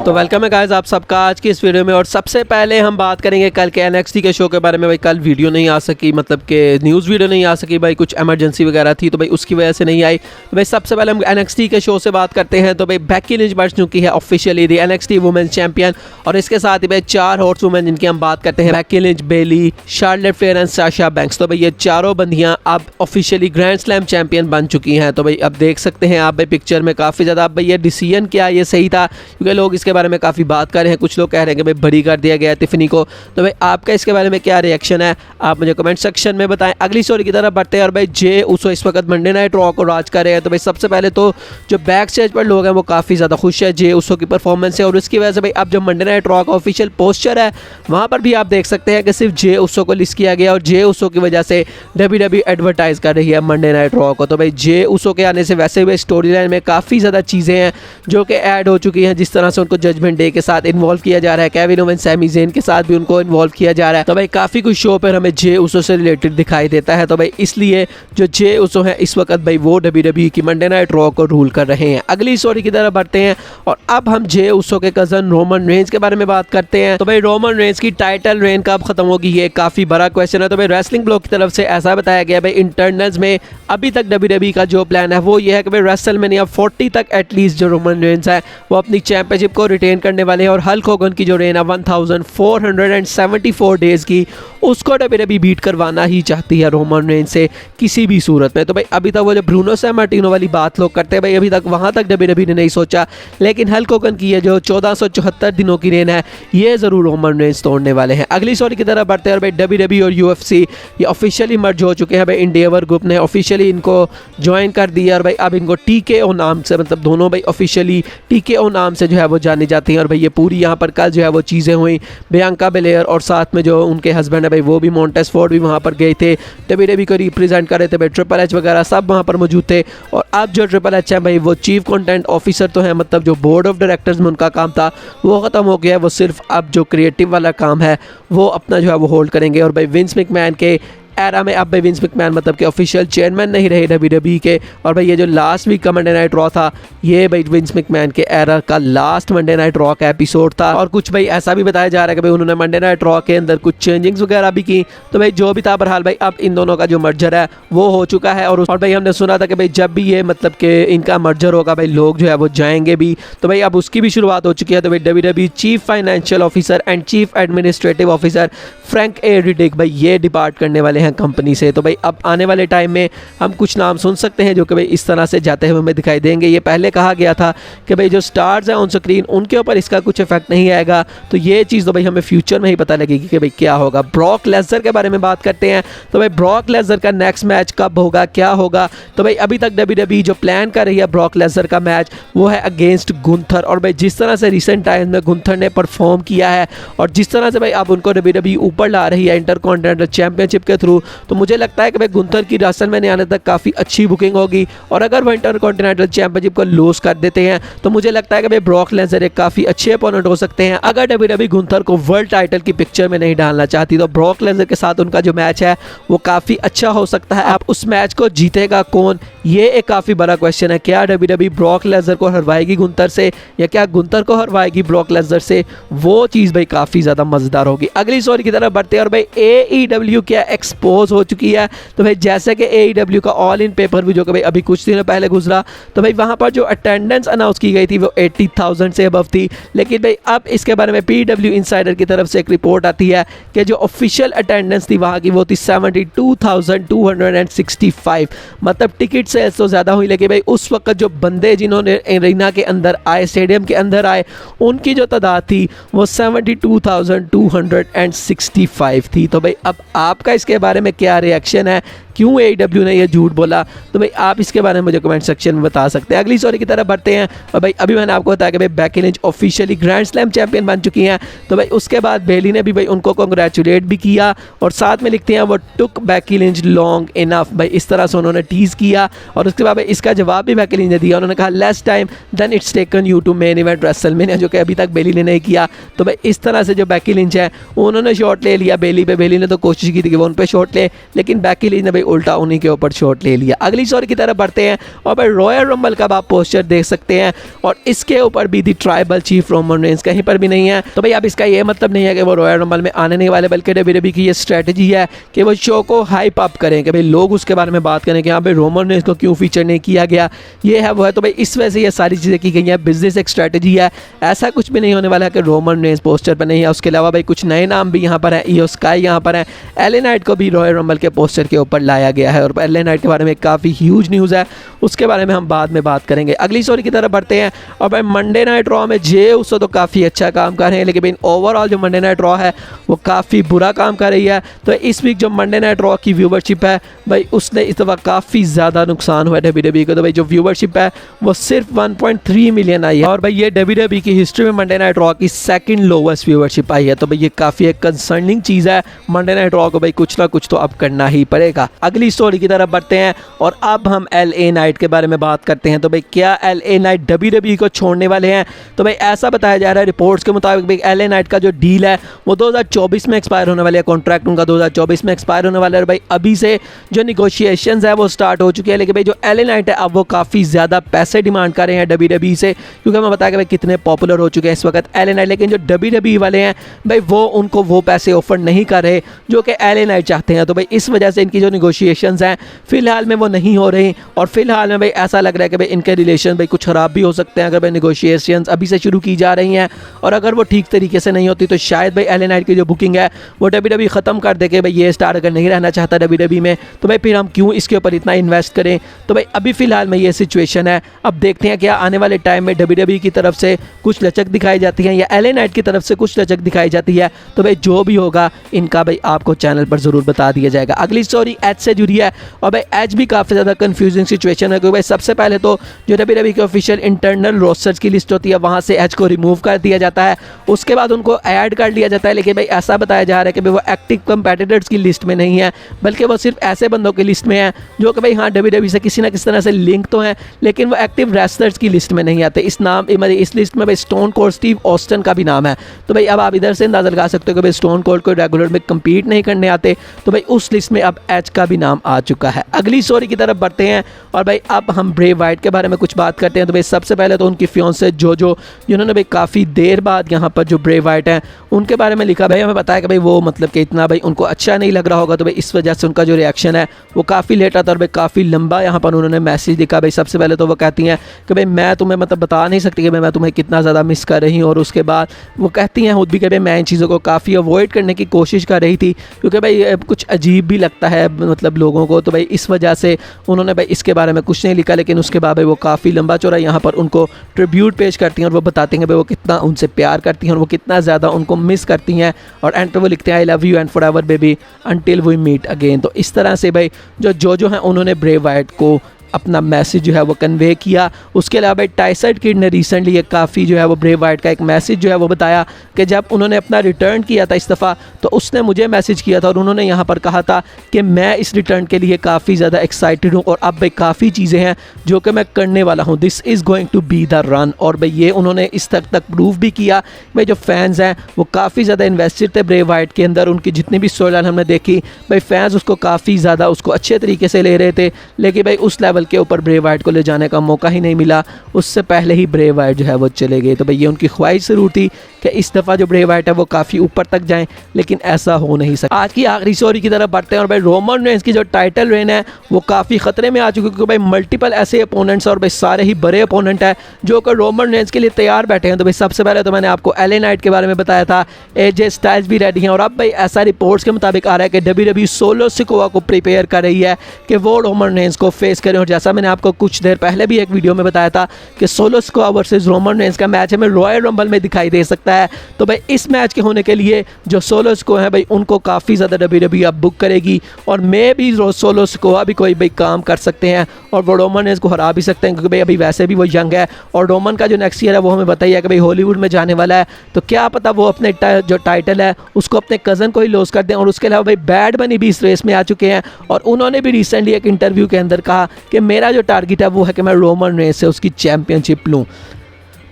तो वेलकम है गाइस आप सबका आज की इस वीडियो में। और सबसे पहले हम बात करेंगे कल के NXT के शो के बारे में। भाई कल वीडियो नहीं आ सकी, मतलब कि न्यूज़ वीडियो नहीं आ सकी, भाई कुछ इमरजेंसी वगैरह थी तो भाई उसकी वजह से नहीं आई। तो भाई सबसे पहले हम NXT के शो से बात करते हैं। तो भाई बेकी लिंच बन चुकी है ऑफिशियली दी NXT वुमेन्स चैंपियन, और इसके साथ ही भाई 4 हॉर्स वुमेन जिनकी हम बात करते हैं, Becky Lynch, Bayley, Charlotte Flair and Sasha Banks. तो भाई ये चारों बंदियां अब ऑफिशियली ग्रैंड स्लैम चैंपियन बन चुकी हैं। तो भाई अब देख सकते हैं आप भाई पिक्चर में काफ़ी ज़्यादा अब भाई ये डिसीजन क्या ये सही था, क्योंकि लोग इसके बारे में काफ़ी बात कर रहे हैं। कुछ लोग कह रहे हैं कि भाई बरी कर दिया गया टिफनी को। तो भाई आपका इसके बारे में क्या रिएक्शन है, आप मुझे कमेंट सेक्शन में बताएं। अगली स्टोरी की तरफ बढ़ते हैं। और भाई जे उसो इस वक्त मंडे नाइट रॉ को राज कर रहे हैं। तो भाई सबसे पहले तो जो बैक स्टेज पर लोग हैं वो काफ़ी ज़्यादा खुश है जे उसो की परफॉर्मेंस है, और उसकी वजह से भाई अब जो मंडे नाइट रॉ का ऑफिशियल पोस्टर है वहाँ पर भी आप देख सकते हैं कि सिर्फ जे उसो को लिस्ट किया गया, और जे उसो की वजह से WWE एडवर्टाइज कर रही है मंडे नाइट रॉ को। तो भाई जे उसो के आने से वैसे भी स्टोरी लाइन में काफ़ी ज़्यादा चीज़ें हैं जो कि ऐड हो चुकी हैं। जिस तरह से उनको जजमेंट डे के साथ इन्वॉल्व किया जा रहा है, केविन ओवेंस, सैमी ज़ेन के साथ भी उनको इन्वॉल्व किया जा रहा है। तो भाई काफ़ी कुछ शो पर हमें जे उसो से रिलेटेड दिखाई देता है। तो भाई इसलिए जो जे उसो है इस वक्त भाई वो WWE की मंडे नाइट रॉ को रूल कर रहे हैं। अगली स्टोरी की तरफ बढ़ते हैं और अब हम जे उसो के कज़न रोमन रेंज के बारे में बात करते हैं। तो भाई रोमन रेंज की टाइटल रेन कब खत्म होगी ये काफ़ी बड़ा क्वेश्चन है। तो भाई रेसलिंग ब्लॉग की तरफ से ऐसा बताया गया भाई इंटरनल्स में अभी तक WWE का जो प्लान है वो ये है कि भाई रेसलमेनिया 40 तक एटलीस्ट जो रोमन रेंज है वो अपनी चैंपियनशिप को रिटेन करने वाले हैं, और हल्क होगन की जो रेन है 1474 डेज की उसको WWE बीट करवाना ही चाहती है रोमन रेंज से किसी भी सूरत में। तो भाई अभी तक वो जो ब्रूनो सैमार्टिनो वाली बात लोग करते हैं भाई अभी तक वहाँ तक WWE ने नहीं सोचा, लेकिन हल्क होगन की ये जो 1474 दिनों की रेन है ये ज़रूर रोमन रेंज तोड़ने वाले हैं। अगली स्टोरी की तरफ बढ़ते हैं। और भाई WWE और UFC ये ऑफिशियली मर्ज हो चुके हैं। भाई इंडेवर ग्रुप ने ऑफिशियली इनको ज्वाइन कर दिया, और भाई अब इनको TKO नाम से, मतलब दोनों भाई ऑफिशियली TKO नाम से जो है वो जानी जाती हैं। और भाई ये पूरी यहाँ पर कल जो है वो चीज़ें हुई, बियांका बेलेयर और साथ में जो उनके हस्बैंड है भाई वो भी, मोंटेस फोर्ड भी वहाँ पर गए थे, WWE को रिप्रेजेंट कर रहे थे भाई, ट्रिपल एच वगैरह सब वहाँ पर मौजूद थे। और अब जो ट्रिपल एच है भाई वो चीफ कंटेंट ऑफिसर तो है, मतलब जो बोर्ड ऑफ डायरेक्टर्स में उनका काम था वो ख़त्म हो गया है, वो सिर्फ अब जो क्रिएटिव वाला काम है वो अपना जो है वो होल्ड करेंगे। और भाई विंस मैकमैन के एरा में अब भाई विंस मैकमैन मतलब कि ऑफिशियल चेयरमैन नहीं रहे WWE के। और भाई ये जो लास्ट वीक का मंडे नाइट रॉ था ये भाई विंस मैकमैन के एरा का लास्ट मंडे नाइट रॉ का एपिसोड था। और कुछ भाई ऐसा भी बताया जा रहा है कि भाई उन्होंने मंडे नाइट रॉ के अंदर कुछ चेंजिंग्स वगैरह भी की। तो भाई जो भी था बहरहाल भाई अब इन दोनों का जो मर्जर है वो हो चुका है। और भाई हमने सुना था कि भाई जब भी ये मतलब कि इनका मर्जर होगा भाई लोग जो है वो जाएंगे भी। तो भाई अब उसकी भी शुरुआत हो चुकी है। तो भाई WWE chief financial officer and chief administrative officer Frank A Riddick भाई ये डिपार्ट करने वाले हैं कंपनी से। तो भाई अब आने वाले टाइम में हम कुछ नाम सुन सकते हैं जो कि भाई इस तरह से जाते हुए हमें दिखाई देंगे। ये पहले कहा गया था कि भाई जो स्टार्स हैं ऑन स्क्रीन उनके ऊपर इसका कुछ इफेक्ट नहीं आएगा, तो ये चीज़ तो भाई हमें फ्यूचर में ही पता लगेगी कि भाई क्या होगा। ब्रॉक लेसनर के बारे में बात करते हैं। तो भाई ब्रॉक लेसनर का नेक्स्ट मैच कब होगा, क्या होगा। तो भाई अभी तक WWE जो प्लान कर रही है ब्रॉक लेसनर का मैच वो है अगेंस्ट गुंथर। और भाई जिस तरह से रिसेंट टाइम में गुंथर ने परफॉर्म किया है और जिस तरह से भाई अब उनको WWE ऊपर ला रही है इंटरकॉन्टिनेंटल चैंपियनशिप के थ्रू, तो मुझे लगता है कि भाई गुंथर की रेसलमेनिया आने तक काफ़ी अच्छी बुकिंग होगी। और अगर वो इंटरकॉन्टिनेंटल चैंपियनशिप को लूज कर देते हैं तो मुझे लगता है कि भाई ब्रॉक लेसनर एक काफ़ी अच्छे अपोनेंट हो सकते हैं। अगर WWE गुंथर को वर्ल्ड टाइटल की पिक्चर में नहीं डालना चाहती तो ब्रॉक लेसनर के साथ उनका जो मैच है वो काफ़ी अच्छा हो सकता है। अब उस मैच को जीतेगा कौन, ये एक काफ़ी बड़ा क्वेश्चन है। क्या WWE ब्रॉक लेसनर को हरवाएगी गुंथर से, या क्या गुंथर को हरवाएगी ब्रॉक लेसनर से, वो चीज़ भाई काफ़ी ज़्यादा मज़ेदार होगी। अगली स्टोरी की तरफ बढ़ते हैं। और भाई AEW क्या एक्सपोज हो चुकी है। तो भाई जैसे कि AEW का ऑल इन पेपर भी जो कि भाई अभी कुछ दिनों पहले गुजरा, तो भाई वहाँ पर जो अटेंडेंस अनाउंस की गई थी वो 80,000 से अबव थी। लेकिन भाई अब इसके बारे में PW इंसाइडर की तरफ से एक रिपोर्ट आती है कि जो ऑफिशियल अटेंडेंस थी वहाँ की वो थी 72,265। मतलब टिकट सेल्स तो ज़्यादा हुई, लेकिन भाई उस वक्त जो बंदे जिन्होंने एरिना के अंदर आए, स्टेडियम के अंदर आए, उनकी जो तादाद थी वो 72,265 थी। तो भाई अब आपका इसके बारे में क्या रिएक्शन है, क्यों AEW ने ये झूठ बोला, तो भाई आप इसके बारे में मुझे कमेंट सेक्शन में बता सकते हैं। अगली स्टोरी की तरफ बढ़ते हैं। और भाई अभी मैंने आपको बताया कि भाई Becky Lynch officially grand slam champion बन चुकी हैं। तो भाई उसके बाद बेली ने भी भाई उनको कांग्रेचुलेट भी किया, और साथ में लिखते हैं वो टुक बेकी लिंच लॉन्ग इनफ, भाई इस तरह से उन्होंने टीज़ किया। और उसके बाद भाई इसका जवाब भी बेकी लिंच ने दिया, उन्होंने कहा less time then it's taken you to main event WrestleMania, जो कि अभी तक बेली ने नहीं किया। तो भाई इस तरह से जो बेकी लिंच है उन्होंने शॉट ले लिया बेली पे। बेली ने तो कोशिश की थी कि वो उन पर शॉट शॉट ले, लेकिन बैकी लिंच ने भाई उल्टा उन्हीं के ऊपर शॉट ले लिया। अगली स्टोरी की तरफ बढ़ते हैं और भाई रॉयल रंबल का आप पोस्टर देख सकते हैं और इसके ऊपर भी दी ट्राइबल चीफ रोमन रेंस कहीं पर भी नहीं है। तो भाई अब इसका ये मतलब नहीं है कि वो रॉयल रंबल में आने नहीं वाले, बल्कि डब्ल्यूडब्ल्यूई की ये स्ट्रेटजी है कि वो शो को हाइप अप करें, कि भाई लोग उसके बारे में बात करें कि यहाँ पे रोमन रेंस को क्यों फीचर नहीं किया गया, ये है वो है। तो भाई इस वजह से ये सारी चीज़ें की गई हैं, बिजनेस एक स्ट्रेटजी है। ऐसा कुछ भी नहीं होने वाला है कि रोमन रेंस पोस्टर पर नहीं है। उसके अलावा भाई कुछ नए नाम भी यहाँ पर है, ईओ स्काई यहाँ पर है, एलए नाइट को भी रॉयल रंबल के पोस्टर के ऊपर लाया गया है और एलए नाइट के बारे में काफ़ी ह्यूज न्यूज़ है, उसके बारे में हम बाद में बात करेंगे। अगली स्टोरी की तरफ बढ़ते हैं और भाई मंडे नाइट रॉ में जे उसो तो काफ़ी अच्छा काम कर रहे हैं, लेकिन भाई ओवरऑल जो मंडे नाइट रॉ है वो काफ़ी बुरा काम कर रही है। तो इस वीक जो मंडे नाइट रॉ की व्यूवरशिप है भाई उसने इस दफ़ा काफ़ी ज़्यादा नुकसान हुआ है डब्ल्यूडब्ल्यूई को। तो भाई जो व्यूवरशिप है वो सिर्फ 1.3 मिलियन आई है और भाई ये डब्ल्यूडब्ल्यूई की हिस्ट्री में मंडे नाइट रॉ की सेकंड लोवेस्ट व्यूवरशिप आई है। तो भाई ये काफ़ी एक कंसर्निंग चीज़ है। मंडे नाइट रॉ को भाई कुछ ना कुछ तो अब करना ही पड़ेगा। अगली स्टोरी की तरफ बढ़ते हैं और अब हम एलए नाइट के बारे में बात करते हैं। तो भाई क्या एलए नाइट डब्ल्यूडब्ल्यूई को छोड़ने वाले हैं? तो भाई ऐसा बताया जा रहा है रिपोर्ट्स के मुताबिक भाई एलए नाइट का जो डील है वो 2024 में एक्सपायर होने वाला है, कॉन्ट्रैक्ट उनका 2024 में एक्सपायर होने वाला है। भाई अभी से जो निगोशिएशंस है वो स्टार्ट हो चुकी है, लेकिन भाई जो एलए नाइट है अब वो काफ़ी ज़्यादा पैसे डिमांड कर रहे हैं डब्ल्यूडब्ल्यूई से, क्योंकि मैं बताया कि भाई कितने पॉपुलर हो चुके हैं इस वक्त एलए नाइट। लेकिन जो डब्ल्यूडब्ल्यूई वाले हैं भाई वो उनको वो पैसे ऑफर नहीं कर रहे जो कि एलए नाइट चाहते हैं। तो भाई इस वजह से इनकी जो निगोशिएशंस हैं फिलहाल में वो नहीं हो रही और फिलहाल में भाई ऐसा लग रहा है कि भाई इनके रिलेशन भाई कुछ ख़राब भी हो सकते हैं अगर भाई निगोशिएशंस अभी से शुरू की जा रही हैं, और अगर वो ठीक तरीके से नहीं होती तो शायद भाई एलए नाइट की जो बुकिंग है वो डब्ल्यूडब्ल्यूई ख़त्म कर दे कि भाई ये स्टार अगर नहीं रहना चाहता डब्ल्यूडब्ल्यूई में तो भाई फिर हम क्यों इसके ऊपर इतना इन्वेस्ट करें। तो भाई अभी फिलहाल में ये सिचुएशन है। अब देखते हैं क्या आने वाले टाइम में डब्ल्यूडब्ल्यूई की तरफ से कुछ लचक दिखाई जाती है या एलए नाइट की तरफ से कुछ लचक दिखाई जाती है। तो भाई जो भी होगा इनका भाई आपको चैनल पर ज़रूर बता दिया जाएगा। अगली स्टोरी एज से जुड़ी है और भाई एज भी काफ़ी ज़्यादा कंफ्यूजिंग सिचुएशन है, क्योंकि भाई सबसे पहले तो जो डब्ल्यूडब्ल्यूई के ऑफिशियल इंटरनल रोस्टर्स की लिस्ट होती है वहाँ से एज को रिमूव कर दिया जाता है, उसके बाद उनको ऐड कर लिया जाता है। लेकिन भाई ऐसा बताया जा रहा है कि भाई वो एक्टिव कंपेटिटर्स की लिस्ट में नहीं है, बल्कि वो सिर्फ ऐसे बंदों की लिस्ट में है जो कि भाई हाँ डब्ल्यूडब्ल्यूई से किसी ना किसी तरह से लिंक तो है, लेकिन वो एक्टिव रेसलर्स की लिस्ट में नहीं आते। इस लिस्ट में भाई स्टोन कोल्ड स्टीव ऑस्टिन का भी नाम है। तो भाई अब आप इधर से अंदाजा लगा सकते हो कि भाई स्टोन कोल्ड को रेगुलर में कम्पीट नहीं करने आते, तो भाई उस लिस्ट में अब एज का भी नाम आ चुका है। अगली स्टोरी की तरफ बढ़ते हैं और भाई अब हम ब्रे वाइट के बारे में कुछ बात करते हैं। तो भाई सबसे पहले तो उनकी फियांसे जोजो, जिन्होंने भाई काफ़ी देर बाद यहाँ पर जो ब्रे वाइट हैं उनके बारे में लिखा। भाई हमें बताया कि भाई वो मतलब कि इतना भाई उनको अच्छा नहीं लग रहा होगा, तो भाई इस वजह से उनका जो रिएक्शन है वो काफ़ी लेट आता है और भाई काफ़ी लंबा यहाँ पर उन्होंने मैसेज लिखा। भाई सबसे पहले तो वो कहती हैं कि भाई मैं तुम्हें मतलब बता नहीं सकती कि मैं तुम्हें कितना ज़्यादा मिस कर रही हूँ, और उसके बाद वो कहती हैं खुद भी कि भाई मैं इन चीज़ों को काफ़ी अवॉइड करने की कोशिश कर रही थी, क्योंकि भाई कुछ अजीब भी लगता है मतलब लोगों को। तो भाई इस वजह से उन्होंने भाई इसके बारे में कुछ नहीं लिखा, लेकिन उसके बाद भाई वो काफ़ी लंबा चौड़ा यहाँ पर उनको ट्रिब्यूट पेश करती हैं और वो बताती हैं भाई वो कितना उनसे प्यार करती हैं और वो कितना ज़्यादा उनको मिस करती हैं। और एंड वो लिखते हैं I love you and forever baby until we meet again. तो इस तरह से भाई जो हैं उन्होंने ब्रे वाइट को अपना मैसेज जो है वो कन्वे किया। उसके अलावा भाई टाइसन किड ने रिसेंटली एक काफ़ी जो है वो ब्रे वाइट का एक मैसेज जो है वो बताया कि जब उन्होंने अपना रिटर्न किया था इस दफ़ा तो उसने मुझे मैसेज किया था और उन्होंने यहाँ पर कहा था कि मैं इस रिटर्न के लिए काफ़ी ज़्यादा एक्साइटेड हूँ और अब भाई काफ़ी चीज़ें हैं जो कि मैं करने वाला हूँ, this is going to be the run. और भाई ये उन्होंने इस तक प्रूव भी किया। भाई जो फैंस हैं वो काफ़ी ज़्यादा इन्वेस्टेड थे ब्रे वाइट के अंदर, उनकी जितनी भी स्टोरी लाइन हमने देखी भाई फैंस उसको काफ़ी ज़्यादा उसको अच्छे तरीके से ले रहे थे, लेकिन भाई उस लेवल के ऊपर ब्रे वाइट को ले जाने का मौका ही नहीं मिला, उससे पहले ही ब्रे वाइट जो है वो चले गए। तो भाई ये उनकी ख्वाहिश ज़रूर थी कि इस दफ़ा जो ब्रे वाइट है वो काफ़ी ऊपर तक जाएं, लेकिन ऐसा हो नहीं सका। आज की आखिरी स्टोरी की तरफ बढ़ते हैं और भाई रोमन रेंस की जो टाइटल रेन है वो काफ़ी ख़तरे में आ चुकी है, क्योंकि भाई मल्टीपल ऐसे अपोनेंट्स और भाई सारे ही बड़े अपोनेंट हैं जो कि रोमन रेंस के लिए तैयार बैठे हैं। तो भाई सबसे पहले तो मैंने आपको एलए नाइट के बारे में बताया था, एजे स्टाइल्स भी रेडी हैं और अब भाई ऐसा रिपोर्ट्स के मुताबिक आ रहा है कि डब्ल्यूडब्ल्यूई सोलो सिकोआ को प्रिपेयर कर रही है कि वो रोमन रेंस को फेस करें। और जैसा मैंने आपको कुछ देर पहले भी एक वीडियो में बताया था कि solo Sikoa versus Roman Reigns का मैच हमें रॉयल रंबल में दिखाई दे सकता है। तो भाई इस मैच के होने के लिए जो सोलो सिकोआ है भाई उनको काफ़ी ज़्यादा डब्ल्यूडब्ल्यूई अब बुक करेगी और मे भी सोलो सिकोआ भी कोई भाई काम कर सकते हैं और वो रोमन रेंस को हरा भी सकते हैं, क्योंकि भाई अभी वैसे भी वो यंग है और रोमन का जो नेक्स्ट ईयर है वो हमें बताइए कि भाई हॉलीवुड में जाने वाला है। तो क्या पता वो अपने जो टाइटल है उसको अपने कज़न को ही लॉस कर दें। और उसके अलावा भाई बैड बनी भी इस रेस में आ चुके हैं और उन्होंने भी रिसेंटली एक इंटरव्यू के अंदर कहा कि मेरा जो टारगेट है वो है कि मैं रोमन रेंस से उसकी चैंपियनशिप लूँ।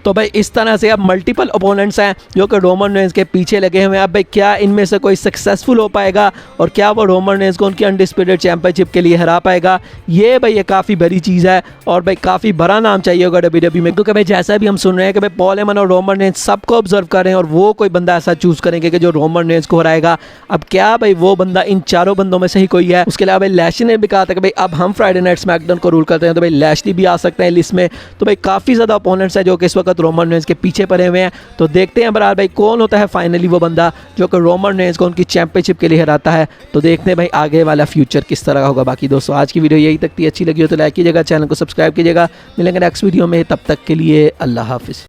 तो भाई इस तरह से अब मल्टीपल ओपोनेंट्स हैं जो कि रोमन रेंज के पीछे लगे हुए हैं। अब भाई क्या इनमें से कोई सक्सेसफुल हो पाएगा और क्या वो रोमन रेंज को उनकी अनडिस्प्यूटेड चैंपियनशिप के लिए हरा पाएगा, ये भाई ये काफ़ी बड़ी चीज़ है और भाई काफ़ी बड़ा नाम चाहिए होगा WWE में, क्योंकि भाई जैसा भी हम सुन रहे हैं कि भाई पॉल हेमन और रोमन रेंज सबको ऑब्जर्व कर रहे हैं और वो कोई बंदा ऐसा चूज़ करेंगे कि जो रोमन रेंज को हराएगा। अब क्या भाई वो बंदा इन चारों बंदों में से ही कोई है। उसके अलावा भाई लैशली ने भी कहा था कि भाई अब हम फ्राइडे नाइट स्मैकडाउन को रूल करते हैं, तो भाई लैशली भी आ सकते हैं लिस्ट में। तो भाई काफ़ी ज़्यादा ओपोनेंट्स है जो कि इस वक्त रोमन रेंज के पीछे पड़े हुए हैं। तो देखते हैं बराबर भाई कौन होता है फाइनली वो बंदा जो कि रोमन रेंज को उनकी चैंपियनशिप के लिए हराता है। तो देखते हैं भाई आगे वाला फ्यूचर किस तरह का होगा। बाकी दोस्तों आज की वीडियो यही तक थी, अच्छी लगी हो तो लाइक कीजिएगा, चैनल को सब्सक्राइब कीजिएगा। मिलेंगे नेक्स्ट वीडियो में, तब तक के लिए अल्लाह हाफिज़।